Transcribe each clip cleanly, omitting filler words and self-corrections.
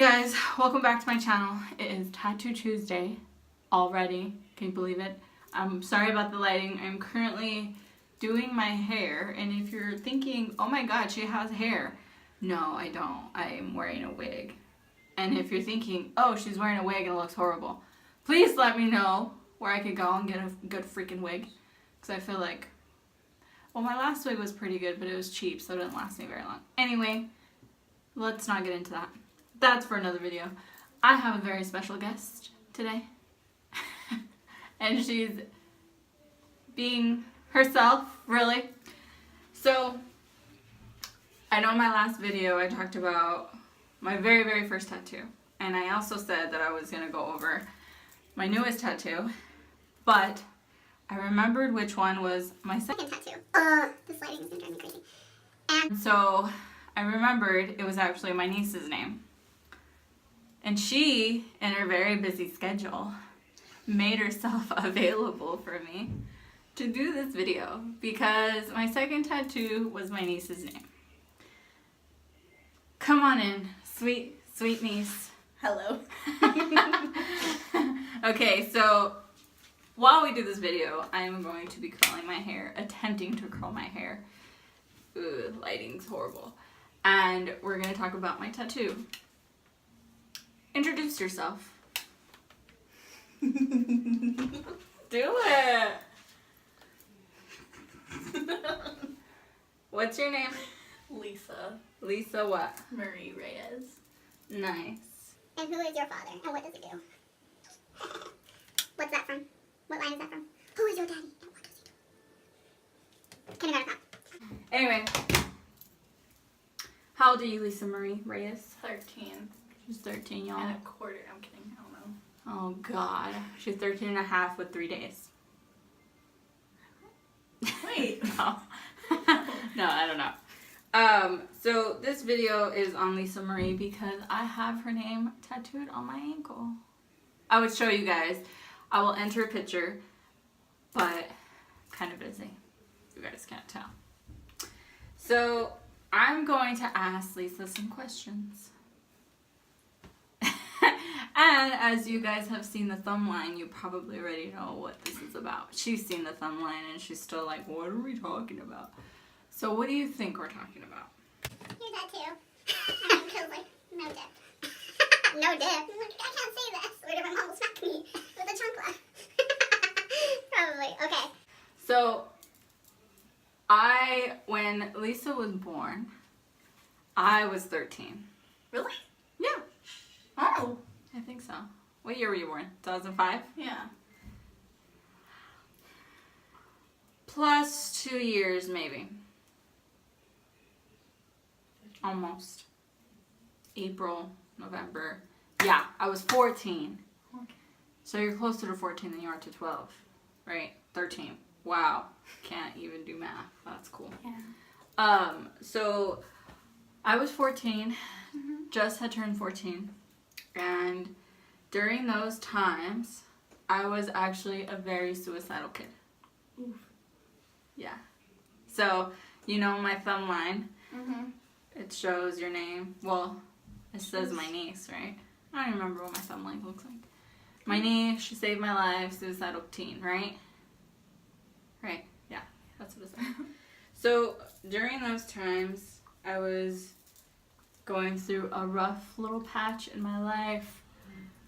guys, welcome back to my channel. It is Tattoo Tuesday already. Can you believe it? I'm sorry about the lighting. I'm currently doing my hair, and if you're thinking, oh my god, she has hair. No, I don't. I'm wearing a wig. And if you're thinking, oh, she's wearing a wig and it looks horrible, please let me know where I could go and get a good freaking wig. Because I feel like, well, my last wig was pretty good, but it was cheap, so it didn't last me very long. Anyway, let's not get into that. That's for another video. I have a very special guest today. And she's being herself, really. So, I know in my last video I talked about my very, very first tattoo. And I also said that I was going to go over my newest tattoo. But I remembered which one was my second tattoo. This lighting is going to drive me crazy. And so I remembered it was actually my niece's name. And she, in her very busy schedule, made herself available for me to do this video because my second tattoo was my niece's name. Come on in, sweet, sweet niece. Hello. Okay, so while we do this video, I am going to be curling my hair, attempting to curl my hair. Ugh, lighting's horrible. And we're going to talk about my tattoo. Introduce yourself. Do it. What's your name? Lisa. Lisa what? Marie Reyes. Nice. And who is your father? And what does it do? What's that from? What line is that from? Who is your daddy? And what does he do? Kindergarten Cop. Anyway. How old are you, Lisa Marie Reyes? 13. She's 13, y'all. And a quarter. I'm kidding. I don't know. Oh, God. She's 13 and a half with 3 days. Wait. No. No, I don't know. So this video is on Lisa Marie because I have her name tattooed on my ankle. I would show you guys. I will enter a picture, but kind of busy. You guys can't tell. So I'm going to ask Lisa some questions. And as you guys have seen the thumbnail, you probably already know what this is about. She's seen the thumbnail and she's still like, what are we talking about? So what do you think we're talking about? Your tattoo. Because, like, no dip. No dip. I can't say this. Or my mom will smack me with a chancla. Probably. Okay. So, when Lisa was born, I was 13. Really? Yeah, Oh. I think so. What year were you born? 2005? Yeah. Plus 2 years, maybe. Almost. April, November. Yeah, I was 14. Okay. So you're closer to 14 than you are to 12, right? 13. Wow. Can't even do math. That's cool. Yeah. So I was 14, just had turned 14, and during those times, I was actually a very suicidal kid. Oof. Yeah. So, you know my thumb line, Mm-hmm. it shows your name. Well, it says my niece, right? I don't even remember what my thumb line looks like. My niece, she saved my life, suicidal teen, right? Right, yeah, that's what it says. So, during those times, I was going through a rough little patch in my life.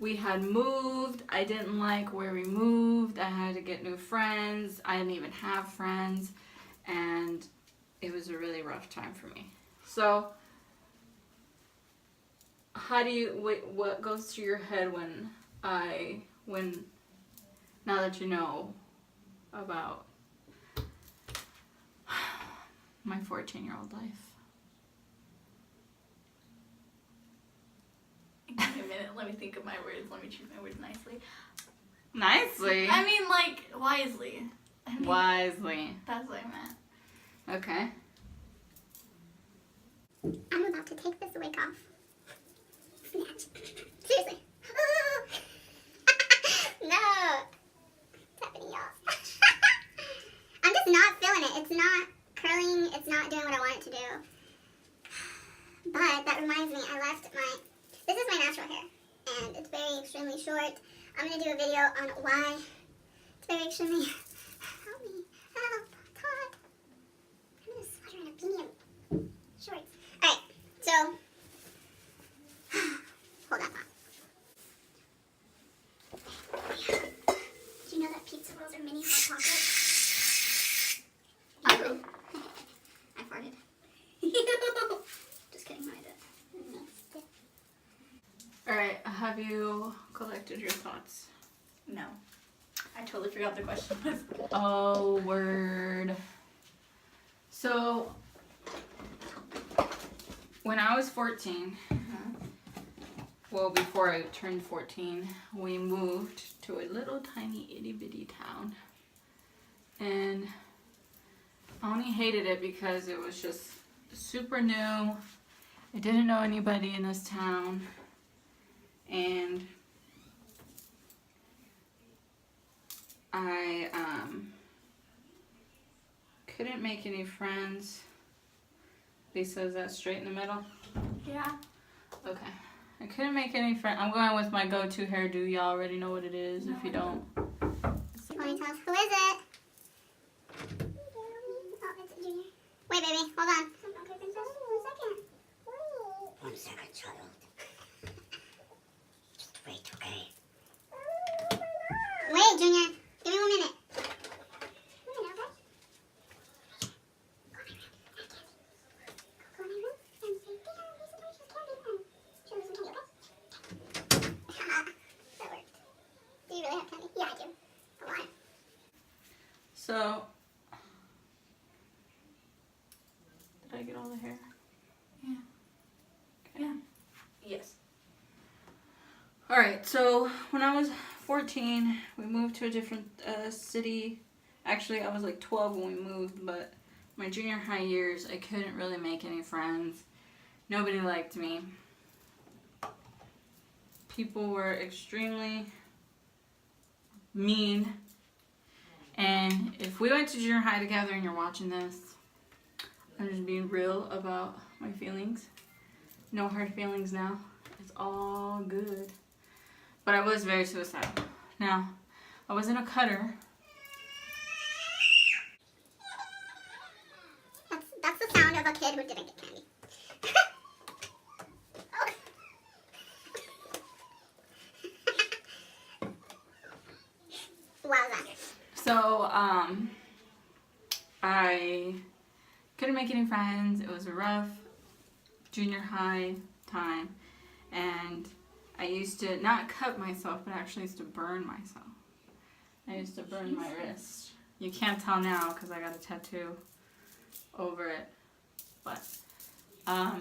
We had moved. I didn't like where we moved. I had to get new friends. I didn't even have friends. And it was a really rough time for me. So, what goes through your head now that you know about my 14-year-old life? Give me a minute. Let me think of my words. Let me choose my words nicely. Nicely. I mean, like, wisely. I mean, Wisely. that's what I meant. Okay. I'm about to take this wig off. Snatch. Seriously. No. What's happening, y'all? I'm just not feeling it. It's not curling. It's not doing what I want it to do. But that reminds me, I left my... This is my extremely short. I'm going to do a video on why it's very extremely... Help me. Help. Todd. I'm in a sweater and a beanie and shorts. Alright, so... Hold on. Do you know that pizza rolls are mini Hot Pockets? I farted. Just kidding, I did. Alright, have you collected your thoughts? No. I totally forgot the question. Oh, word. So, when I was 14, well, before I turned 14, we moved to a little tiny itty bitty town. And I only hated it because it was just super new. I didn't know anybody in this town. And I couldn't make any friends. Lisa, is that straight in the middle? Yeah. Okay. I couldn't make any friends. I'm going with my go-to hairdo. Y'all already know what it is. If you don't. Ponytails. Who is it? Oh, it's Junior. Wait, baby. Hold on. Okay, princess. 1 second, child. Just wait, okay? Wait, Junior. Give me 1 minute. Do you really have candy? Yeah, I do. A lot. So, did I get all the hair? Yeah. Okay. Yeah. Yes. Alright, so when I was 14, we moved to a different city. Actually, I was like 12 when we moved, but my junior high years, I couldn't really make any friends. Nobody liked me. People were extremely mean. And if we went to junior high together and you're watching this, I'm just being real about my feelings. No hard feelings now. It's all good. But I was very suicidal. Now, I wasn't a cutter. That's the sound of a kid who didn't get candy. Wowza. So, I couldn't make any friends. It was a rough junior high time. And I used to not cut myself, but actually used to burn myself. I used to burn my wrist. You can't tell now because I got a tattoo over it. But I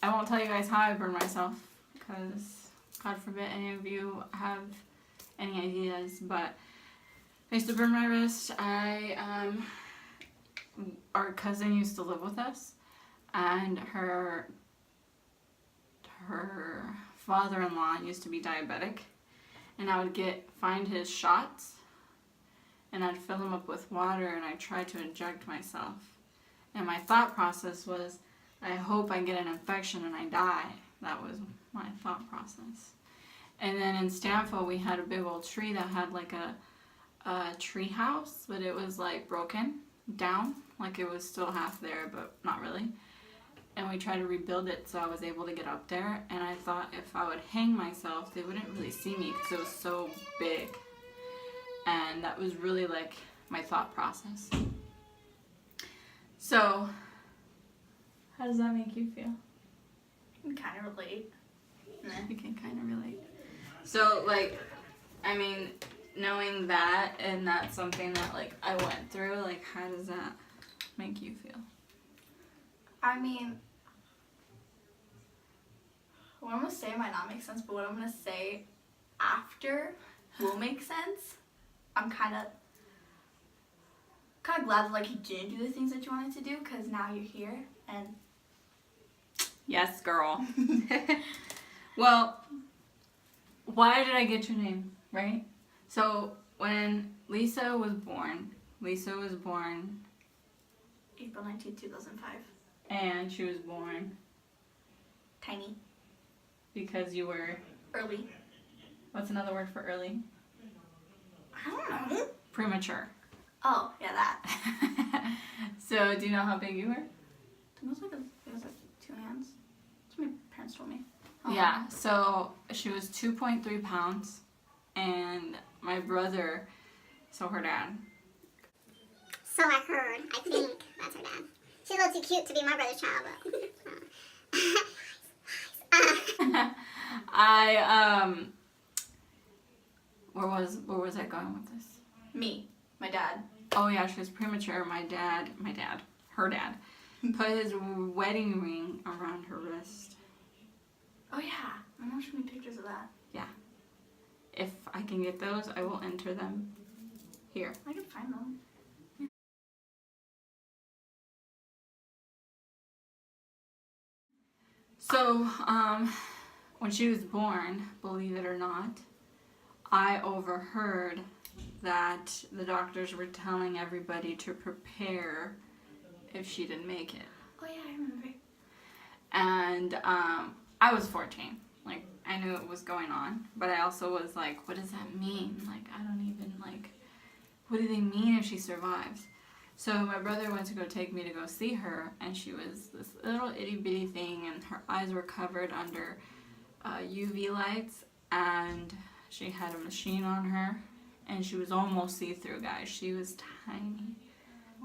won't tell you guys how I burned myself because God forbid any of you have any ideas. But I used to burn my wrist. Our cousin used to live with us, and her father-in-law used to be diabetic, and I would find his shots, and I'd fill them up with water, and I'd try to inject myself. And my thought process was, I hope I get an infection and I die. That was my thought process. And then in Stanfield, we had a big old tree that had like a tree house, but it was like broken down, like it was still half there, but not really. And we tried to rebuild it so I was able to get up there. And I thought if I would hang myself, they wouldn't really see me because it was so big. And that was really like my thought process. So, how does that make you feel? I can kind of relate. You can kind of relate. So, like, I mean, knowing that and that's something that, like, I went through, like, how does that make you feel? I mean, what I'm going to say might not make sense, but what I'm going to say after will make sense. I'm kind of glad that, like, you didn't do the things that you wanted to do because now you're here and... Yes, girl. Well, why did I get your name, right? So, when Lisa was born April 19, 2005. and she was born Tiny. because you were Early. What's another word for early? I don't know. Premature. Oh, yeah, that. So, do you know how big you were? It was like 2 hands. That's what my parents told me. Oh. Yeah, so she was 2.3 pounds, and my brother, so her dad. So I heard. I think that's her dad. She's a little too cute to be my brother's child, but. Where was I going with this? Me, my dad. Oh yeah, she was premature. Her dad, put his wedding ring around her wrist. Oh yeah, my mom showed me pictures of that. If I can get those, I will enter them here. I can find them. So, when she was born, believe it or not, I overheard that the doctors were telling everybody to prepare if she didn't make it. Oh yeah, I remember. And I was 14. Like, I knew it was going on, but I also was like, what does that mean? Like, I don't even, like, what do they mean if she survives? So my brother went to go take me to go see her, and she was this little itty bitty thing, and her eyes were covered under UV lights, and she had a machine on her, and she was almost see-through, guys. She was tiny.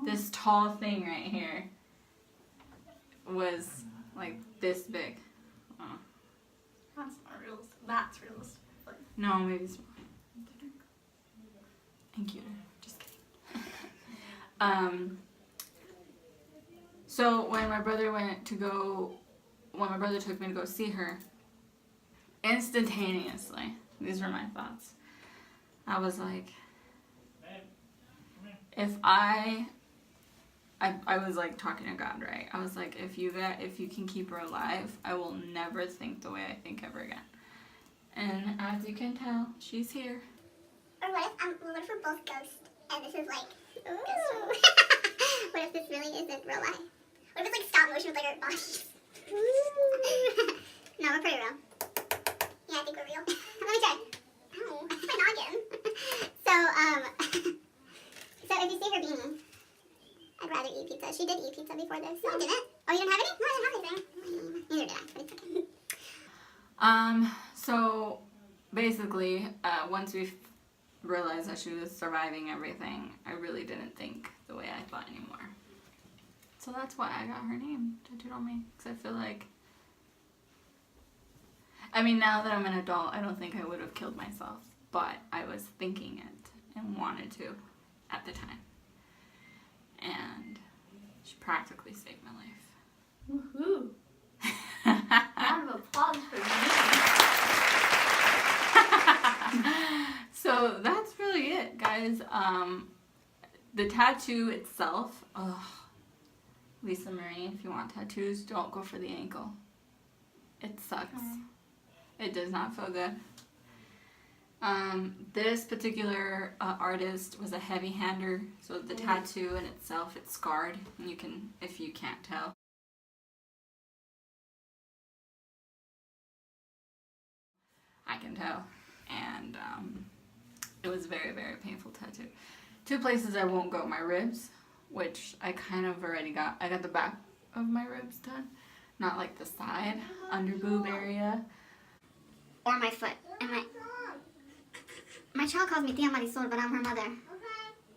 This tall thing right here was like this big. That's not realistic. That's realistic. Like, No, maybe smaller. And cuter. Just kidding. So when my brother took me to go see her, instantaneously, these were my thoughts. I was like, if I was like talking to God, right? I was like, if you can keep her alive, I will never think the way I think ever again. And as you can tell, she's here. Or what if we're both ghosts and this is like ghost? What if this really isn't real life? What if it's like stop motion with like our bodies? No, we're pretty real. Yeah, I think we're real. Let me try. Ow, that's my noggin. So if you see her beanie, I'd rather eat pizza. She did eat pizza before this. No, I didn't. Oh, you didn't have any? No, I didn't have anything. Neither did I, but it's okay. So basically, once we realized that she was surviving everything, I really didn't think the way I thought anymore. So that's why I got her name tattooed on me, because I feel like, I mean, now that I'm an adult, I don't think I would have killed myself, but I was thinking it and wanted to at the time. And she practically saved my life. woohoo! Round of applause for me. So that's really it, guys. The tattoo itself, Lisa Marie, if you want tattoos, don't go for the ankle. It sucks. It does not feel good. This particular artist was a heavy-hander, so the tattoo in itself, it's scarred. And you can, if you can't tell. I can tell. And it was very, very painful tattoo. 2 places I won't go, my ribs, which I kind of already got. I got the back of my ribs done, not like the side, under boob area. Or my foot. And my child calls me Tia Marisol, but I'm her mother.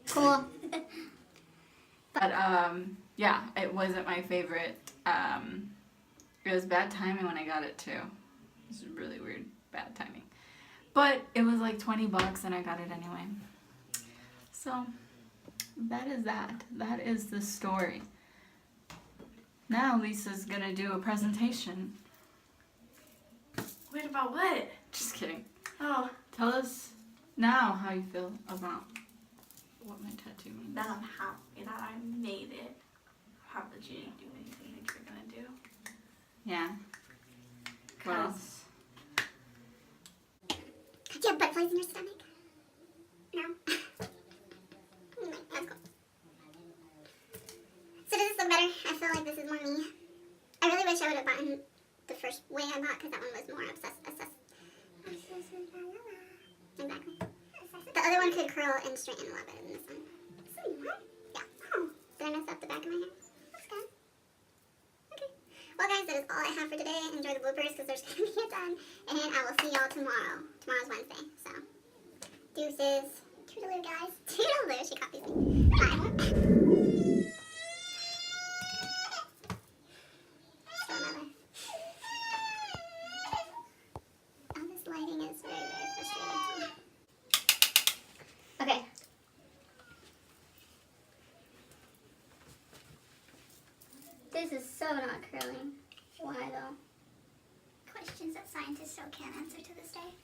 Cool. But yeah, it wasn't my favorite. It was bad timing when I got it too. It was really weird, bad timing. But it was like $20 and I got it anyway. So that is that. That is the story. Now Lisa's gonna do a presentation. Wait, about what? Just kidding. Oh, Tell us now how you feel about what my tattoo means. that I'm happy that I made it. How did you do anything that you're gonna do? Yeah. Well, Do you have butterflies in your stomach? No? That's cool. So does this look better? I feel like this is more me. I really wish I would have gotten the first way I bought because that one was more obsessed. other one could curl and straighten a lot better than this one. So what? Yeah. Oh. Did I mess up the back of my hair? Looks good. Okay. Well, guys, that is all I have for today. Enjoy the bloopers because there's going to be a ton. And I will see y'all tomorrow. Tomorrow's Wednesday, so. Deuces. Toodaloo, guys. Toodaloo. She copies me. Bye. Still another. Oh, this lighting is very, very frustrating to me. Okay. This is so not curling. Why though? Questions that scientists still can't answer to this day.